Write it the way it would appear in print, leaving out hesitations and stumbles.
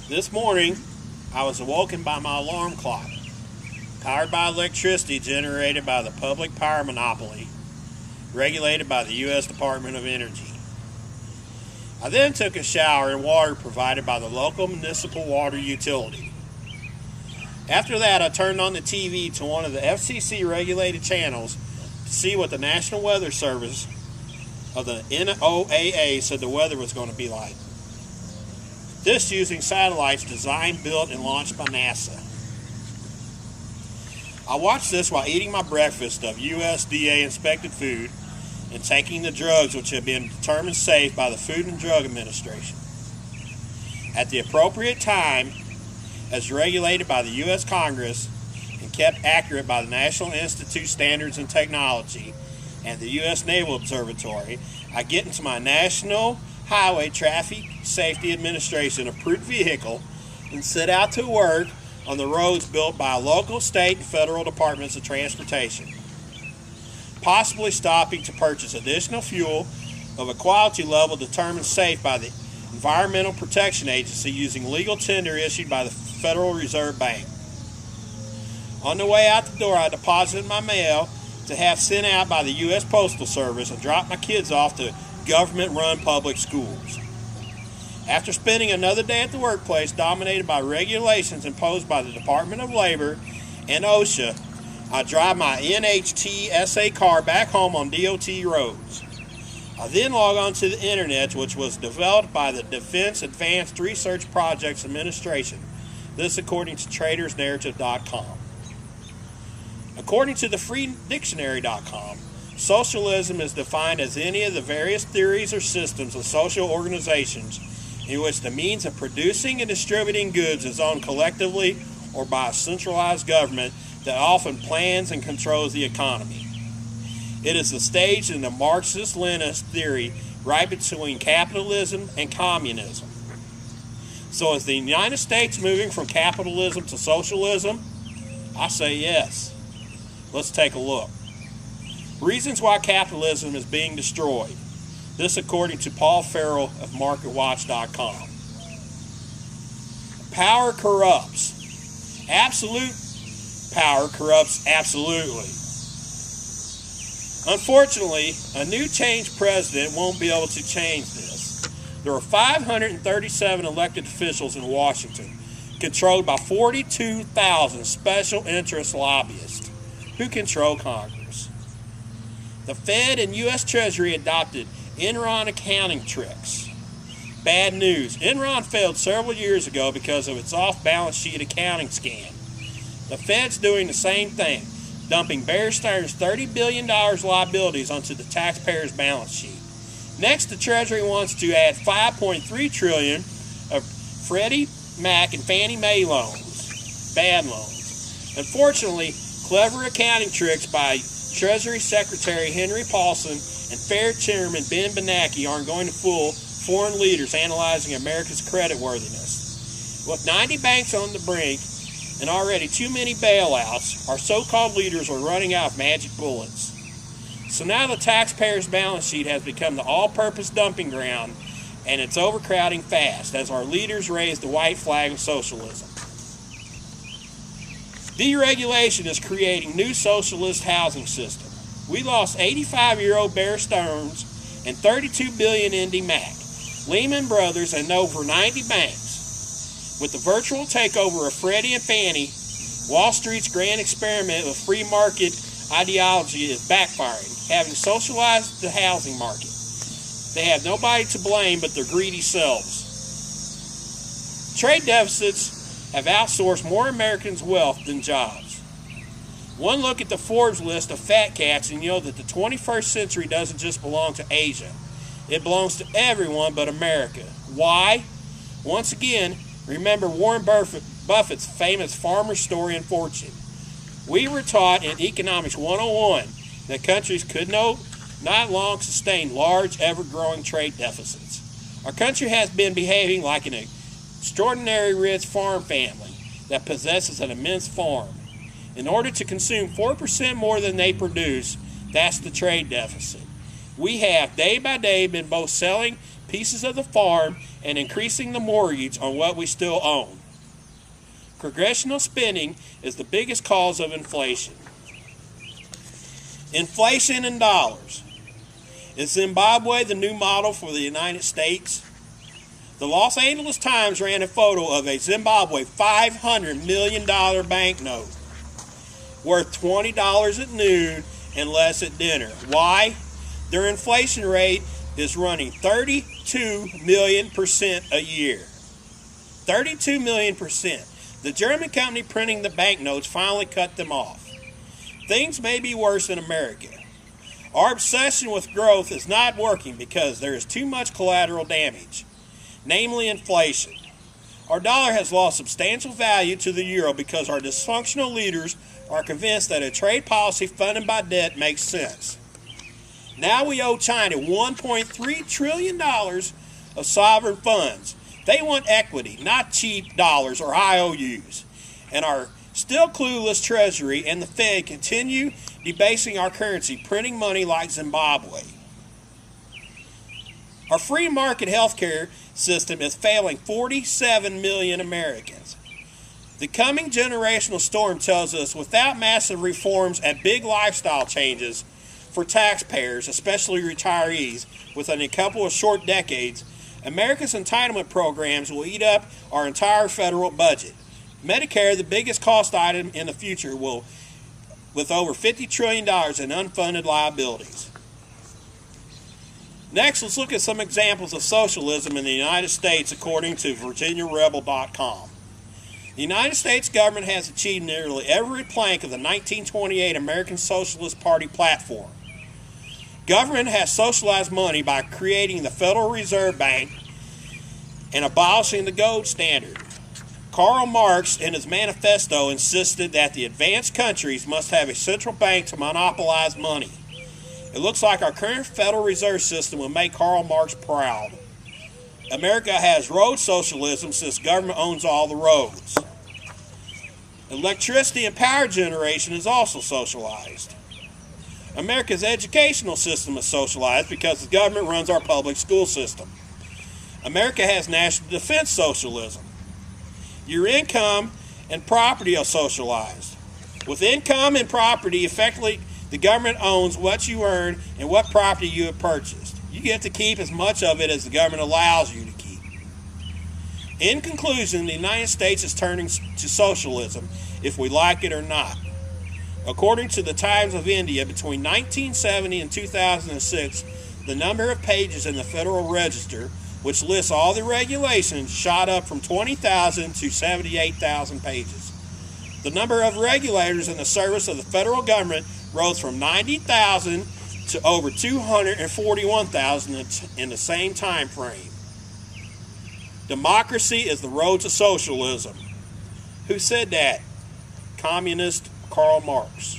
This morning, I was awoken by my alarm clock, powered by electricity generated by the public power monopoly, regulated by the U.S. Department of Energy. I then took a shower in water provided by the local municipal water utility. After that, I turned on the TV to one of the FCC-regulated channels to see what the National Weather Service of the NOAA said the weather was going to be like. This using satellites designed, built, and launched by NASA. I watched this while eating my breakfast of USDA-inspected food and taking the drugs which have been determined safe by the Food and Drug Administration. At the appropriate time, as regulated by the U.S. Congress and kept accurate by the National Institute of Standards and Technology and the U.S. Naval Observatory, I get into my National Highway Traffic Safety Administration approved vehicle and set out to work on the roads built by local, state, and federal departments of transportation, possibly stopping to purchase additional fuel of a quality level determined safe by the Environmental Protection Agency using legal tender issued by the Federal Reserve Bank. On the way out the door, I deposited my mail to have sent out by the U.S. Postal Service and dropped my kids off to government-run public schools. After spending another day at the workplace dominated by regulations imposed by the Department of Labor and OSHA, I drive my NHTSA car back home on DOT roads. I then log on to the internet, which was developed by the Defense Advanced Research Projects Administration. This according to TradersNarrative.com. According to the FreeDictionary.com, socialism is defined as any of the various theories or systems of social organizations in which the means of producing and distributing goods is owned collectively or by a centralized government that often plans and controls the economy. It is the stage in the Marxist-Leninist theory right between capitalism and communism. So is the United States moving from capitalism to socialism? I say yes. Let's take a look. Reasons why capitalism is being destroyed. This according to Paul Farrell of MarketWatch.com. Power corrupts. Absolute power corrupts absolutely. Unfortunately, a new changed president won't be able to change this. There are 537 elected officials in Washington, controlled by 42,000 special interest lobbyists who control Congress. The Fed and U.S. Treasury adopted Enron accounting tricks. Bad news. Enron failed several years ago because of its off-balance sheet accounting scam. The Fed's doing the same thing, dumping Bear Stearns' $30 billion liabilities onto the taxpayer's balance sheet. Next, the Treasury wants to add $5.3 trillion of Freddie Mac and Fannie Mae loans, bad loans. Unfortunately, clever accounting tricks by Treasury Secretary Henry Paulson and Fed Chairman Ben Bernanke aren't going to fool foreign leaders analyzing America's creditworthiness. With 90 banks on the brink and already too many bailouts, our so-called leaders are running out of magic bullets. So now the taxpayer's balance sheet has become the all-purpose dumping ground, and it's overcrowding fast as our leaders raise the white flag of socialism. Deregulation is creating new socialist housing system. We lost 85-year-old Bear Stearns and $32 billion Indy Mac, Lehman Brothers, and over 90 banks. With the virtual takeover of Freddie and Fannie, Wall Street's grand experiment with free market ideology is backfiring, having socialized the housing market. They have nobody to blame but their greedy selves. Trade deficits have outsourced more Americans' wealth than jobs. One look at the Forbes list of fat cats and you know that the 21st century doesn't just belong to Asia. It belongs to everyone but America. Why? Once again, remember Warren Buffett's famous farmer story and fortune. We were taught in Economics 101 that countries could not long sustain large, ever-growing trade deficits. Our country has been behaving like an extraordinary rich farm family that possesses an immense farm. In order to consume 4% more than they produce, that's the trade deficit. We have day by day been both selling pieces of the farm and increasing the mortgage on what we still own. Congressional spending is the biggest cause of inflation. Inflation in dollars. Is Zimbabwe the new model for the United States? The Los Angeles Times ran a photo of a Zimbabwe $500 million banknote worth $20 at noon and less at dinner. Why? Their inflation rate is running 32 million% a year. 32 million%. The German company printing the banknotes finally cut them off. Things may be worse in America. Our obsession with growth is not working because there is too much collateral damage, namely inflation. Our dollar has lost substantial value to the euro because our dysfunctional leaders are convinced that a trade policy funded by debt makes sense. Now we owe China $1.3 trillion of sovereign funds. They want equity, not cheap dollars or IOUs. And our still clueless Treasury and the Fed continue debasing our currency, printing money like Zimbabwe. Our free market healthcare system is failing 47 million Americans. The coming generational storm tells us without massive reforms and big lifestyle changes for taxpayers, especially retirees, within a couple of short decades, America's entitlement programs will eat up our entire federal budget. Medicare, the biggest cost item in the future, will with over $50 trillion in unfunded liabilities. Next, let's look at some examples of socialism in the United States according to VirginiaRebel.com. The United States government has achieved nearly every plank of the 1928 American Socialist Party platform. Government has socialized money by creating the Federal Reserve Bank and abolishing the gold standard. Karl Marx, in his manifesto, insisted that the advanced countries must have a central bank to monopolize money. It looks like our current Federal Reserve System will make Karl Marx proud. America has road socialism since government owns all the roads. Electricity and power generation is also socialized. America's educational system is socialized because the government runs our public school system. America has national defense socialism. Your income and property are socialized. With income and property, effectively, the government owns what you earn and what property you have purchased. You get to keep as much of it as the government allows you to keep. In conclusion, the United States is turning to socialism, if we like it or not. According to the Times of India, between 1970 and 2006, the number of pages in the Federal Register, which lists all the regulations, shot up from 20,000 to 78,000 pages. The number of regulators in the service of the federal government rose from 90,000 to over 241,000 in the same time frame. Democracy is the road to socialism. Who said that? Communist Karl Marx.